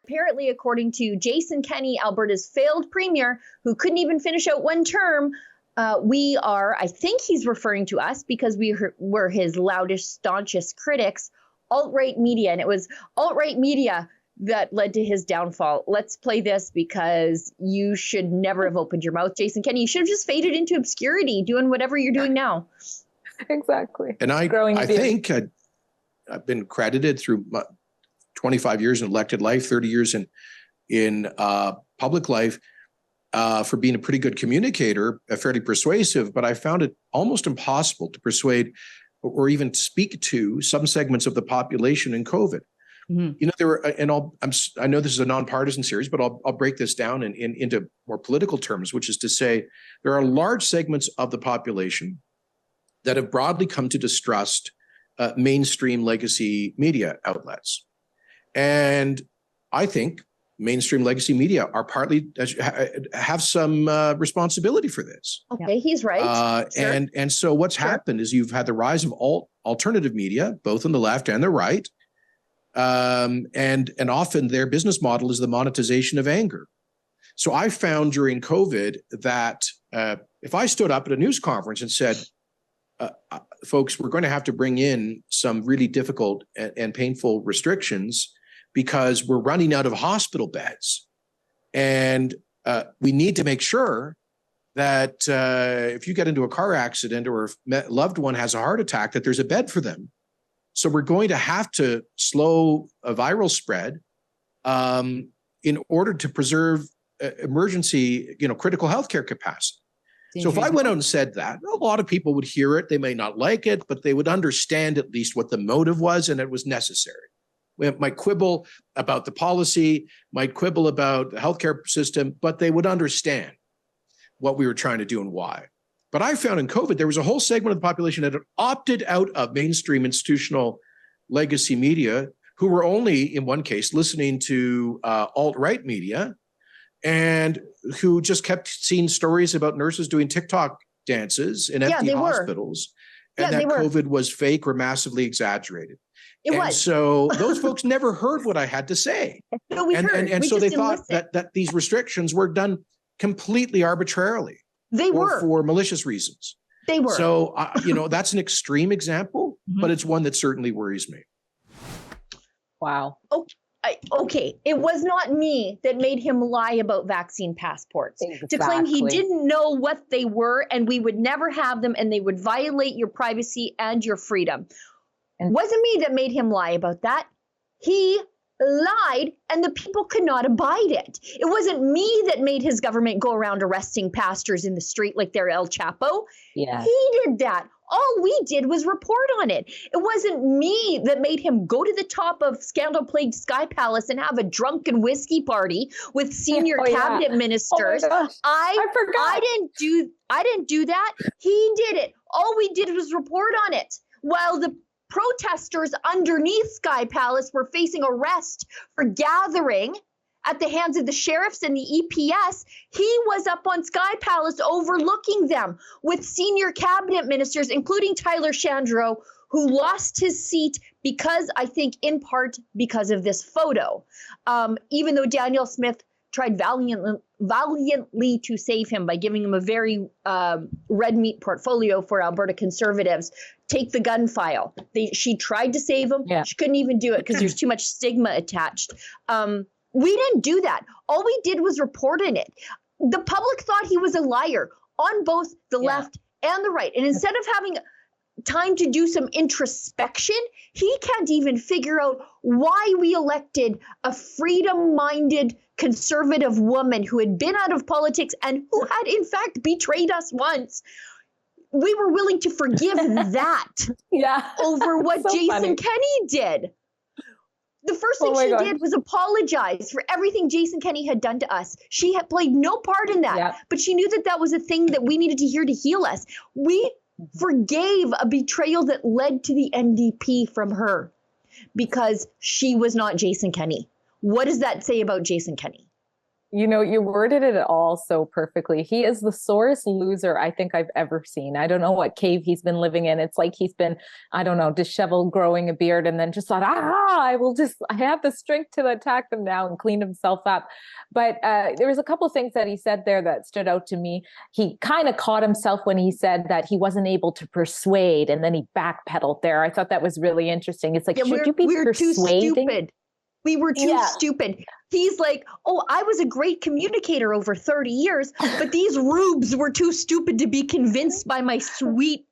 apparently, according to Jason Kenney, Alberta's failed premier, who couldn't even finish out one term, we are, I think he's referring to us because we were his loudest, staunchest critics, alt-right media. And it was alt-right media that led to his downfall. Let's play this because you should never have opened your mouth, Jason Kenney. You should have just faded into obscurity, doing whatever you're doing now. Exactly. And I think I've been credited through 25 years in elected life, 30 years in public life, for being a pretty good communicator, fairly persuasive, but I found it almost impossible to persuade or even speak to some segments of the population in COVID. Mm-hmm. You know, there were, and I know this is a nonpartisan series, but I'll break this down into more political terms, which is to say there are large segments of the population that have broadly come to distrust mainstream legacy media outlets. And I think mainstream legacy media are partly have some responsibility for this. Okay, he's right. Sure. And so what's happened is you've had the rise of alternative media, both on the left and the right. And often their business model is the monetization of anger. So I found during COVID that if I stood up at a news conference and said, folks, we're going to have to bring in some really difficult and painful restrictions because we're running out of hospital beds. And we need to make sure that if you get into a car accident or if a loved one has a heart attack, that there's a bed for them. So we're going to have to slow a viral spread in order to preserve emergency, critical healthcare capacity. So if I went out and said that, a lot of people would hear it. They may not like it, but they would understand at least what the motive was and it was necessary. We might quibble about the policy, might quibble about the healthcare system, but they would understand what we were trying to do and why. But I found in COVID, there was a whole segment of the population that had opted out of mainstream institutional legacy media who were only, in one case, listening to alt-right media and who just kept seeing stories about nurses doing TikTok dances in empty hospitals and that COVID was fake or massively exaggerated. It was. So those folks never heard what I had to say. No, we heard. And so they thought that these restrictions were done completely arbitrarily. They were. For malicious reasons. They were. So, that's an extreme example, but it's one that certainly worries me. Wow. Okay. It was not me that made him lie about vaccine passports. Exactly. To claim he didn't know what they were and we would never have them and they would violate your privacy and your freedom. It wasn't me that made him lie about that. He lied and the people could not abide it. It wasn't me that made his government go around arresting pastors in the street like they're El Chapo. Yeah. He did that. All we did was report on it. It wasn't me that made him go to the top of scandal-plagued Sky Palace and have a drunken whiskey party with senior cabinet ministers. Oh my gosh. I forgot. I didn't do that. He did it. All we did was report on it. While the protesters underneath Sky Palace were facing arrest for gathering at the hands of the sheriffs and the EPS. He was up on Sky Palace overlooking them with senior cabinet ministers, including Tyler Shandro, who lost his seat because, I think, in part because of this photo. Even though Danielle Smith tried valiantly to save him by giving him a very red meat portfolio for Alberta Conservatives. Take the gun file. She tried to save him. Yeah. She couldn't even do it because there's too much stigma attached. We didn't do that. All we did was report on it. The public thought he was a liar on both the left and the right. And instead of having time to do some introspection, he can't even figure out why we elected a freedom-minded conservative woman who had been out of politics and who had in fact betrayed us once. We were willing to forgive that over what Jason Kenney did. The first thing she did was apologize for everything Jason Kenney had done to us. She had played no part in that, but she knew that that was a thing that we needed to hear to heal us. We forgave a betrayal that led to the NDP from her because she was not Jason Kenney. What does that say about Jason Kenney? You worded it all so perfectly. He is the sorest loser I think I've ever seen. I don't know what cave he's been living in. It's like he's been, I don't know, disheveled, growing a beard, and then just thought, I have the strength to attack them now, and clean himself up. But there was a couple things that he said there that stood out to me. He kind of caught himself when he said that he wasn't able to persuade, and then he backpedaled there. I thought that was really interesting. It's like, should you be persuading? Too stupid. We were too stupid. He's like, I was a great communicator over 30 years, but these rubes were too stupid to be convinced by my sweet,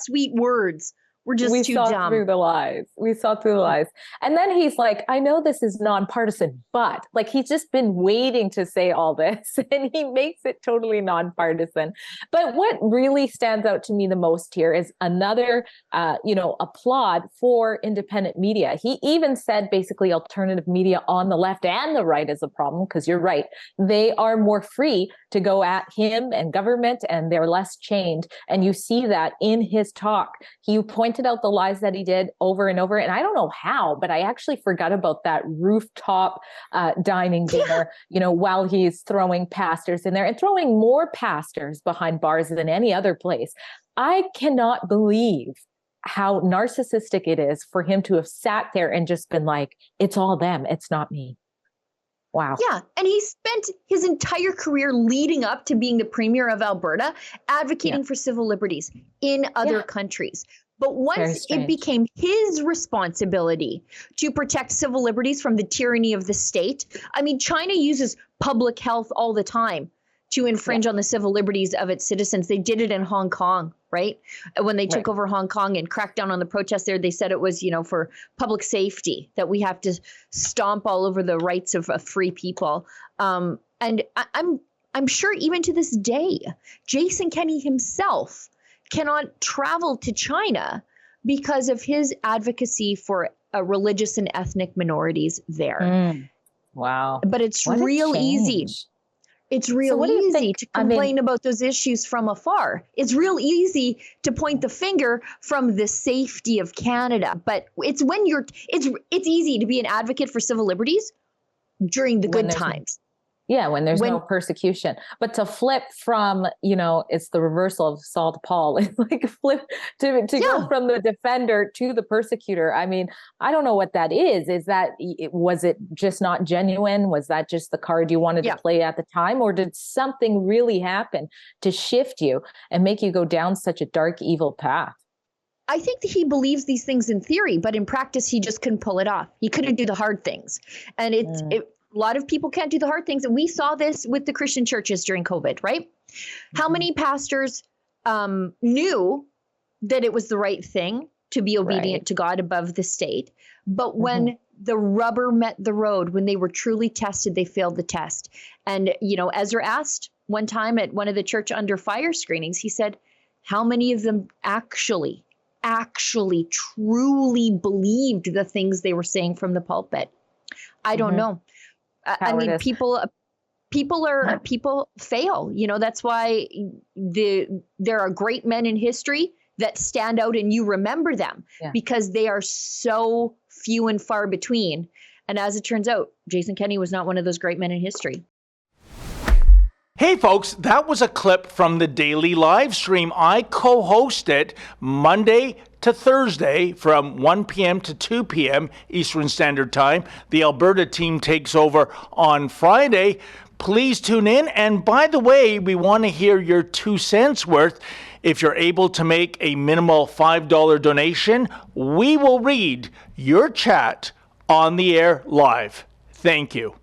sweet words. We're just too dumb. We saw through the lies. And then he's like, I know this is nonpartisan, but like, he's just been waiting to say all this, and he makes it totally nonpartisan. But what really stands out to me the most here is another, applaud for independent media. He even said basically alternative media on the left and the right is a problem, because you're right. They are more free to go at him and government, and they're less chained. And you see that in his talk. He pointed out the lies that he did over and over. And I don't know how, but I actually forgot about that rooftop dining dinner, while he's throwing pastors in there and throwing more pastors behind bars than any other place. I cannot believe how narcissistic it is for him to have sat there and just been like, it's all them, it's not me. Wow. Yeah. And he spent his entire career leading up to being the premier of Alberta advocating for civil liberties in other countries. But once it became his responsibility to protect civil liberties from the tyranny of the state, I mean, China uses public health all the time to infringe on the civil liberties of its citizens. They did it in Hong Kong, right? When they took over Hong Kong and cracked down on the protests there, they said it was, for public safety, that we have to stomp all over the rights of free people. And I'm sure even to this day, Jason Kenney himself cannot travel to China because of his advocacy for religious and ethnic minorities there. Wow. But it's real easy. It's real easy to complain about those issues from afar. It's real easy to point the finger from the safety of Canada. But it's when it's easy to be an advocate for civil liberties during the good times. When there's no persecution. But to flip from, it's the reversal of Saul to Paul. It's like flip to go from the defender to the persecutor. I mean, I don't know what that is. Was it just not genuine? Was that just the card you wanted to play at the time? Or did something really happen to shift you and make you go down such a dark, evil path? I think that he believes these things in theory, but in practice, he just couldn't pull it off. He couldn't do the hard things. And a lot of people can't do the hard things. And we saw this with the Christian churches during COVID, right? How many pastors knew that it was the right thing to be obedient to God above the state? But when the rubber met the road, when they were truly tested, they failed the test. And, Ezra asked one time at one of the church under fire screenings, he said, how many of them actually truly believed the things they were saying from the pulpit? I don't know. I mean, people fail. That's why there are great men in history that stand out and you remember them because they are so few and far between. And as it turns out, Jason Kenney was not one of those great men in history. Hey folks, that was a clip from the daily live stream. I co-host it Monday to Thursday from 1 p.m. to 2 p.m. Eastern Standard Time. The Alberta team takes over on Friday. Please tune in. And by the way, we want to hear your 2 cents worth. If you're able to make a minimal $5 donation, we will read your chat on the air live. Thank you.